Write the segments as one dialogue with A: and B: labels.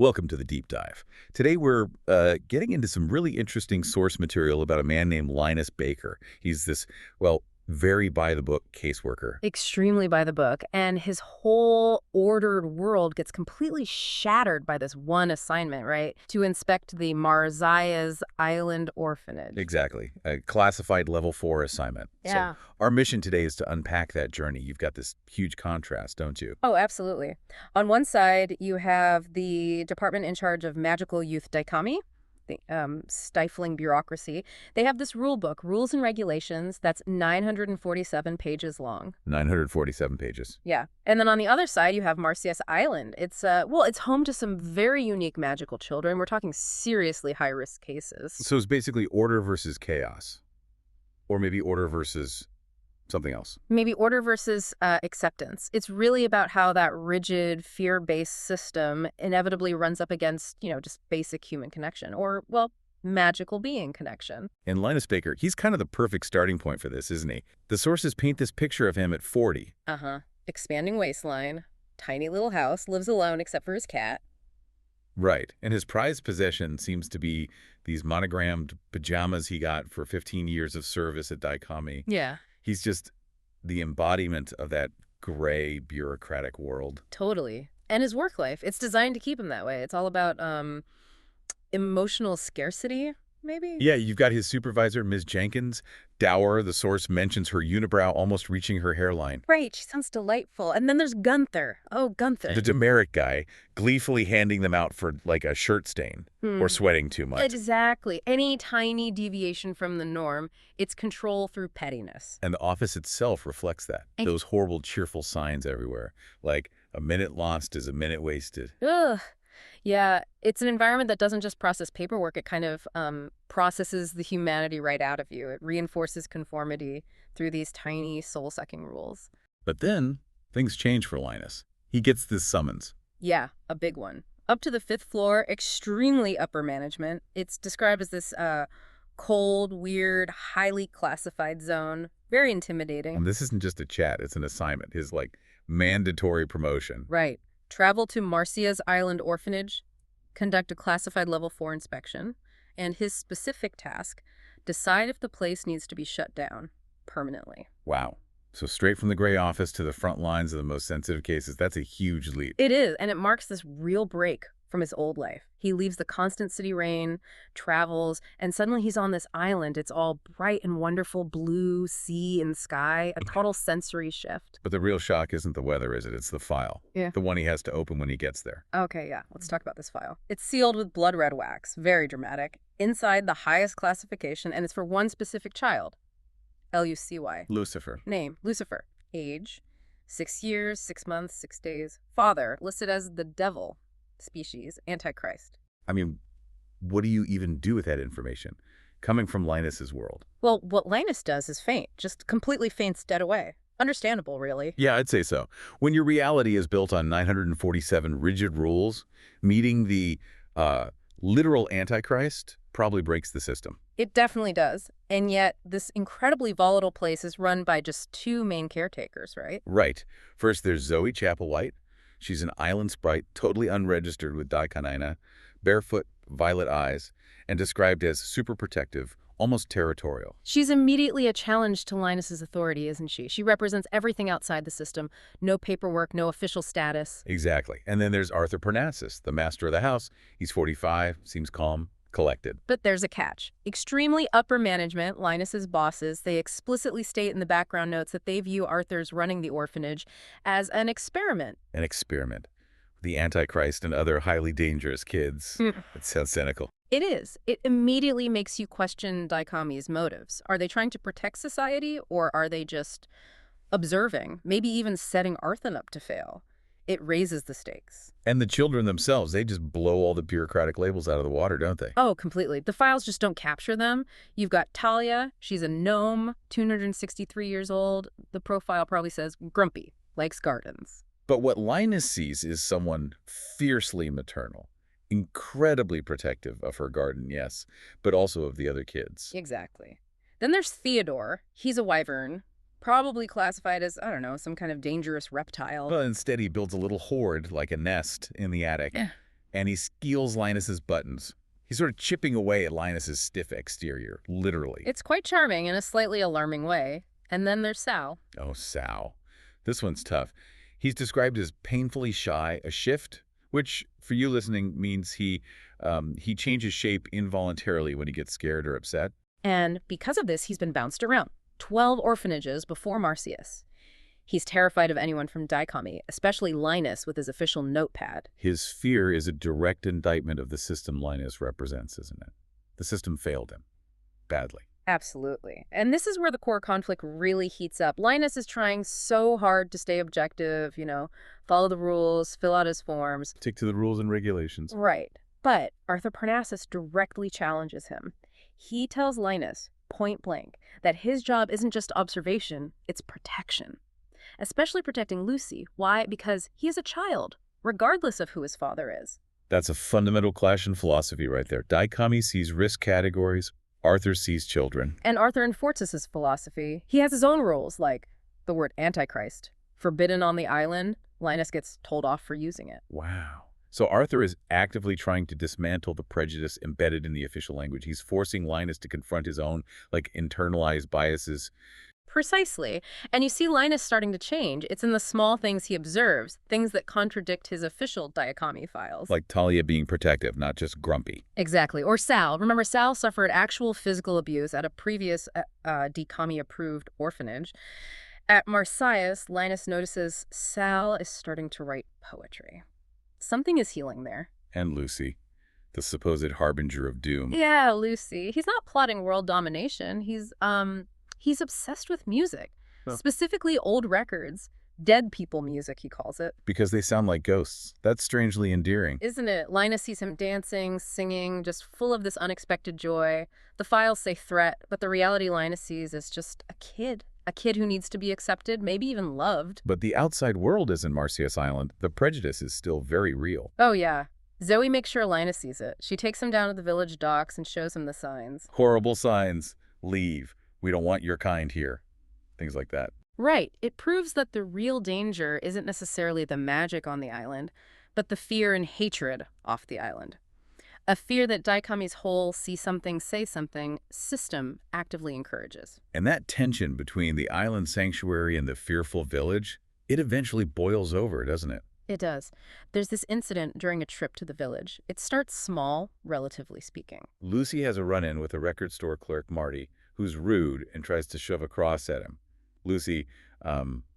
A: Welcome to the Deep Dive. Today we're getting into some really interesting source material about a man named Linus Baker. He's this, well, very by-the-book caseworker.
B: Extremely by the book, and his whole ordered world gets completely shattered by this one assignment, right? To inspect the Marziah's Island orphanage.
A: Exactly. A classified level 4 assignment.
B: Yeah.
A: So our mission today is to unpack that journey. You've got this huge contrast, don't you?
B: Oh, absolutely. On one side, you have the department in charge of magical youth DICOMY, the stifling bureaucracy. They have this rule book, Rules and Regulations, that's 947 pages long.
A: 947 pages.
B: Yeah. And then on the other side, you have Marziah's Island. It's it's home to some very unique magical children. We're talking seriously high-risk cases.
A: So it's basically order versus chaos. Or maybe order versus something else.
B: Maybe order versus acceptance. It's really about how that rigid, fear-based system inevitably runs up against, just basic human connection or, well, magical being connection.
A: And Linus Baker, he's kind of the perfect starting point for this, isn't he? The sources paint this picture of him at 40.
B: Uh-huh. Expanding waistline, tiny little house, lives alone except for his cat.
A: Right. And his prized possession seems to be these monogrammed pajamas he got for 15 years of service at DICOMY.
B: Yeah.
A: He's just the embodiment of that gray, bureaucratic world.
B: Totally. And his work life, it's designed to keep him that way. It's all about emotional scarcity, maybe?
A: Yeah, you've got his supervisor, Ms. Jenkins. Dower, the source mentions her unibrow almost reaching her hairline.
B: Right, she sounds delightful. And then there's Gunther. Oh, Gunther.
A: The demerit guy, gleefully handing them out for, like, a shirt stain or sweating too much.
B: Exactly. Any tiny deviation from the norm, it's control through pettiness.
A: And the office itself reflects that. Those horrible, cheerful signs everywhere. Like, a minute lost is a minute wasted.
B: Ugh. Yeah, it's an environment that doesn't just process paperwork. It kind of processes the humanity right out of you. It reinforces conformity through these tiny soul-sucking rules.
A: But then, things change for Linus. He gets this summons.
B: Yeah, a big one. Up to the 5th floor, extremely upper management. It's described as this cold, weird, highly classified zone. Very intimidating.
A: And this isn't just a chat, it's an assignment. His, mandatory promotion.
B: Right. Travel to Marziah's Island orphanage, conduct a classified level 4 inspection, and his specific task, decide if the place needs to be shut down permanently.
A: Wow. So straight from the gray office to the front lines of the most sensitive cases, that's a huge leap.
B: It is, and it marks this real break from his old life. He leaves the constant city rain, travels, and suddenly he's on this island. It's all bright and wonderful blue sea and sky, a total sensory shift.
A: But the real shock isn't the weather, is it? It's the file.
B: Yeah.
A: The one he has to open when he gets there.
B: Okay, yeah. Let's talk about this file. It's sealed with blood red wax. Very dramatic. Inside the highest classification, and it's for one specific child. L-U-C-Y.
A: Lucifer.
B: Name, Lucifer. Age, 6 years, 6 months, 6 days. Father, listed as the devil. Species, Antichrist.
A: I mean, what do you even do with that information? Coming from Linus's world.
B: Well, what Linus does is faint. Just completely faints dead away. Understandable, really.
A: Yeah, I'd say so. When your reality is built on 947 rigid rules, meeting the literal Antichrist probably breaks the system.
B: It definitely does. And yet, this incredibly volatile place is run by just 2 main caretakers, right?
A: Right. First, there's Zoe Chapelwhite. She's an island sprite, totally unregistered with DICOMY, barefoot, violet eyes, and described as super protective, almost territorial.
B: She's immediately a challenge to Linus's authority, isn't she? She represents everything outside the system. No paperwork, no official status.
A: Exactly. And then there's Arthur Parnassus, the master of the house. He's 45, seems calm, collected.
B: But there's a catch. Extremely upper management, Linus's bosses, they explicitly state in the background notes that they view Arthur's running the orphanage as an experiment.
A: An experiment. The Antichrist and other highly dangerous kids. It sounds cynical.
B: It is. It immediately makes you question DICOMY's motives. Are they trying to protect society, or are they just observing, maybe even setting Arthur up to fail? It raises the stakes.
A: And the children themselves, they just blow all the bureaucratic labels out of the water, don't they?
B: Oh, completely. The files just don't capture them. You've got Talia. She's a gnome, 263 years old. The profile probably says grumpy, likes gardens.
A: But what Linus sees is someone fiercely maternal, incredibly protective of her garden, yes, but also of the other kids.
B: Exactly. Then there's Theodore. He's a wyvern. Probably classified as, I don't know, some kind of dangerous reptile.
A: Well, instead he builds a little hoard, like a nest, in the attic. and he skeels Linus's buttons. He's sort of chipping away at Linus's stiff exterior, literally.
B: It's quite charming in a slightly alarming way. And then there's Sal.
A: Oh, Sal. This one's tough. He's described as painfully shy, a shift, which, for you listening, means he changes shape involuntarily when he gets scared or upset.
B: And because of this, he's been bounced around 12 orphanages before Marsyas. He's terrified of anyone from DICOMY, especially Linus with his official notepad.
A: His fear is a direct indictment of the system Linus represents, isn't it? The system failed him. Badly.
B: Absolutely. And this is where the core conflict really heats up. Linus is trying so hard to stay objective, follow the rules, fill out his forms.
A: Stick to the rules and regulations.
B: Right. But Arthur Parnassus directly challenges him. He tells Linus, point blank, that his job isn't just observation, it's protection. Especially protecting Lucy. Why? Because he is a child, regardless of who his father is.
A: That's a fundamental clash in philosophy right there. DICOMY sees risk categories. Arthur sees children.
B: And Arthur enforces his philosophy. He has his own rules, like the word Antichrist. Forbidden on the island, Linus gets told off for using it.
A: Wow. So Arthur is actively trying to dismantle the prejudice embedded in the official language. He's forcing Linus to confront his own, internalized biases.
B: Precisely. And you see Linus starting to change. It's in the small things he observes, things that contradict his official DICOMY files.
A: Like Talia being protective, not just grumpy.
B: Exactly. Or Sal. Remember, Sal suffered actual physical abuse at a previous DICOMY-approved orphanage. At Marsyas, Linus notices Sal is starting to write poetry. Something is healing there.
A: And Lucy, the supposed harbinger of doom.
B: Yeah, Lucy. He's not plotting world domination. He's obsessed with music, specifically old records. Dead people music, he calls it.
A: Because they sound like ghosts. That's strangely endearing.
B: Isn't it? Linus sees him dancing, singing, just full of this unexpected joy. The files say threat, but the reality Linus sees is just a kid who needs to be accepted, maybe even loved.
A: But the outside world isn't Marsyas Island. The prejudice is still very real.
B: Oh, yeah. Zoe makes sure Linus sees it. She takes him down to the village docks and shows him the signs.
A: Horrible signs. Leave. We don't want your kind here. Things like that.
B: Right. It proves that the real danger isn't necessarily the magic on the island, but the fear and hatred off the island. A fear that DICOMY's whole see something, say something system actively encourages.
A: And that tension between the island sanctuary and the fearful village, it eventually boils over, doesn't it?
B: It does. There's this incident during a trip to the village. It starts small, relatively speaking.
A: Lucy has a run-in with a record store clerk, Marty, who's rude and tries to shove a cross at him. Lucy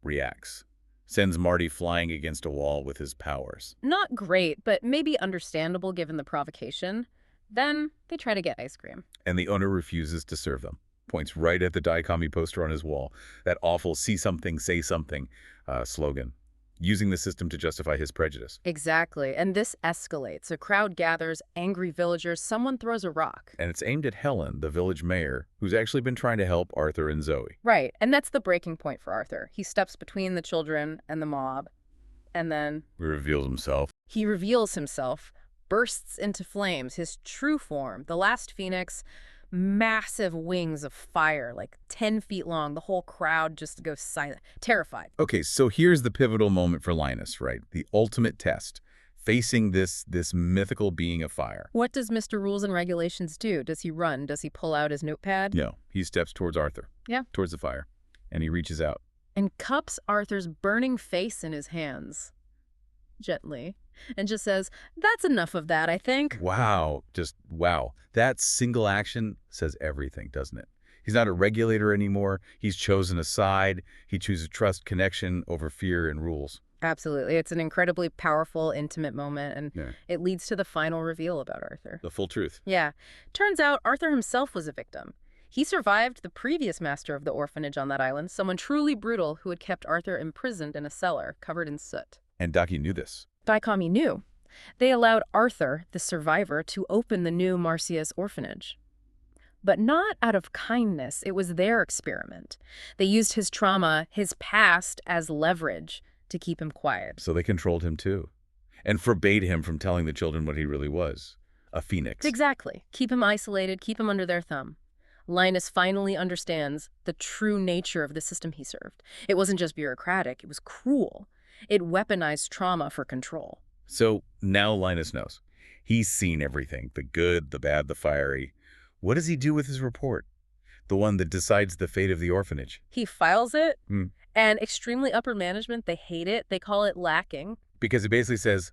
A: reacts, sends Marty flying against a wall with his powers.
B: Not great, but maybe understandable given the provocation. Then they try to get ice cream.
A: And the owner refuses to serve them. Points right at the DICOMY poster on his wall. That awful see something, say something slogan. Using the system to justify his prejudice.
B: Exactly. And this escalates. A crowd gathers, angry villagers, someone throws a rock.
A: And it's aimed at Helen, the village mayor, who's actually been trying to help Arthur and Zoe.
B: Right. And that's the breaking point for Arthur. He steps between the children and the mob. And then
A: He reveals himself.
B: He reveals himself, bursts into flames, his true form, the last phoenix, massive wings of fire, 10 feet long. The whole crowd just goes silent, terrified.
A: Okay, so here's the pivotal moment for Linus, right? The ultimate test, facing this mythical being of fire.
B: What does Mr. Rules and Regulations do? Does he run? Does he pull out his notepad?
A: No, he steps towards Arthur.
B: Yeah.
A: Towards the fire. And he reaches out.
B: And cups Arthur's burning face in his hands. Gently. And just says, that's enough of that, I think.
A: Wow. Just wow. That single action says everything, doesn't it? He's not a regulator anymore. He's chosen a side. He chooses trust, connection over fear and rules.
B: Absolutely. It's an incredibly powerful, intimate moment, and it leads to the final reveal about Arthur.
A: The full truth.
B: Yeah. Turns out Arthur himself was a victim. He survived the previous master of the orphanage on that island, someone truly brutal who had kept Arthur imprisoned in a cellar covered in soot.
A: And Daki knew this.
B: DICOMY knew. They allowed Arthur, the survivor, to open the new Marsyas orphanage. But not out of kindness. It was their experiment. They used his trauma, his past, as leverage to keep him quiet.
A: So they controlled him too. And forbade him from telling the children what he really was. A phoenix.
B: Exactly. Keep him isolated, keep him under their thumb. Linus finally understands the true nature of the system he served. It wasn't just bureaucratic, it was cruel. It weaponized trauma for control.
A: So now Linus knows. He's seen everything, the good, the bad, the fiery. What does he do with his report? The one that decides the fate of the orphanage.
B: He files it,
A: Hmm.
B: and extremely upper management, they hate it. They call it lacking.
A: Because it basically says,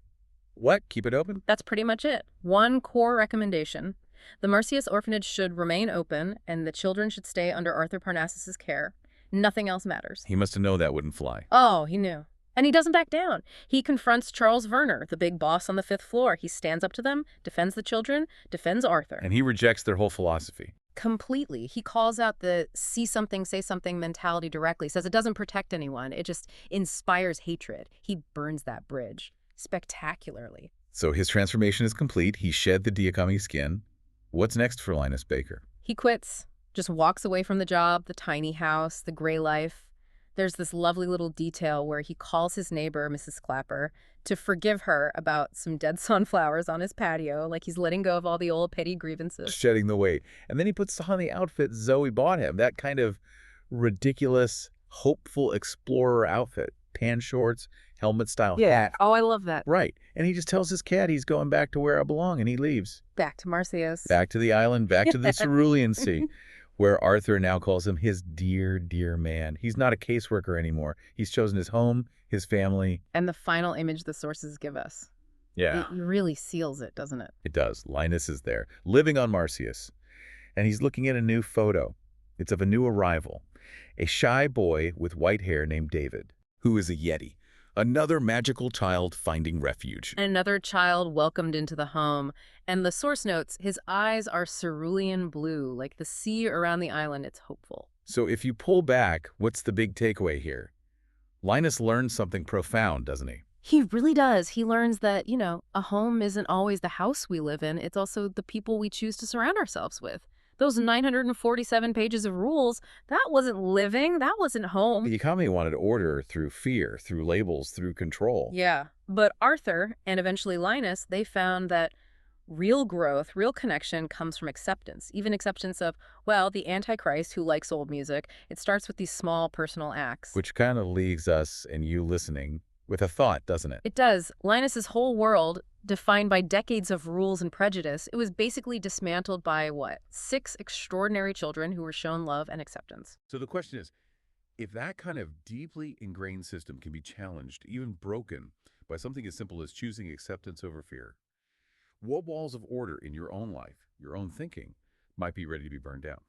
A: what? Keep it open?
B: That's pretty much it. One core recommendation. The Marsyas orphanage should remain open, and the children should stay under Arthur Parnassus's care. Nothing else matters.
A: He must have known that wouldn't fly.
B: Oh, he knew. And he doesn't back down. He confronts Charles Werner, the big boss on the 5th floor. He stands up to them, defends the children, defends Arthur.
A: And he rejects their whole philosophy.
B: Completely. He calls out the see something, say something mentality directly, says it doesn't protect anyone. It just inspires hatred. He burns that bridge spectacularly.
A: So his transformation is complete. He shed the DICOMY skin. What's next for Linus Baker?
B: He quits, just walks away from the job, the tiny house, the gray life. There's this lovely little detail where he calls his neighbor, Mrs. Clapper, to forgive her about some dead sunflowers on his patio, like he's letting go of all the old petty grievances.
A: Shedding the weight. And then he puts on the outfit Zoe bought him, that kind of ridiculous, hopeful explorer outfit. Tan shorts, helmet-style hat.
B: Oh, I love that.
A: Right. And he just tells his cat he's going back to where I belong, and he leaves.
B: Back to Marsyas.
A: Back to the island, back to the Cerulean Sea, where Arthur now calls him his dear, dear man. He's not a caseworker anymore. He's chosen his home, his family.
B: And the final image the sources give us.
A: Yeah.
B: It really seals it, doesn't it?
A: It does. Linus is there, living on Marsyas. And he's looking at a new photo. It's of a new arrival, a shy boy with white hair named David, who is a Yeti, another magical child finding refuge.
B: Another child welcomed into the home. And the source notes, his eyes are cerulean blue, like the sea around the island. It's hopeful.
A: So if you pull back, what's the big takeaway here? Linus learns something profound, doesn't he?
B: He really does. He learns that, a home isn't always the house we live in. It's also the people we choose to surround ourselves with. Those 947 pages of rules, that wasn't living. That wasn't home.
A: The economy wanted order through fear, through labels, through control.
B: Yeah. But Arthur, and eventually Linus, they found that real growth, real connection comes from acceptance. Even acceptance of, well, the Antichrist who likes old music. It starts with these small personal acts.
A: Which kind of leaves us and you listening with a thought, doesn't it?
B: It does. Linus's whole world, defined by decades of rules and prejudice, it was basically dismantled by, 6 extraordinary children who were shown love and acceptance.
A: So the question is, if that kind of deeply ingrained system can be challenged, even broken, by something as simple as choosing acceptance over fear, what walls of order in your own life, your own thinking, might be ready to be burned down?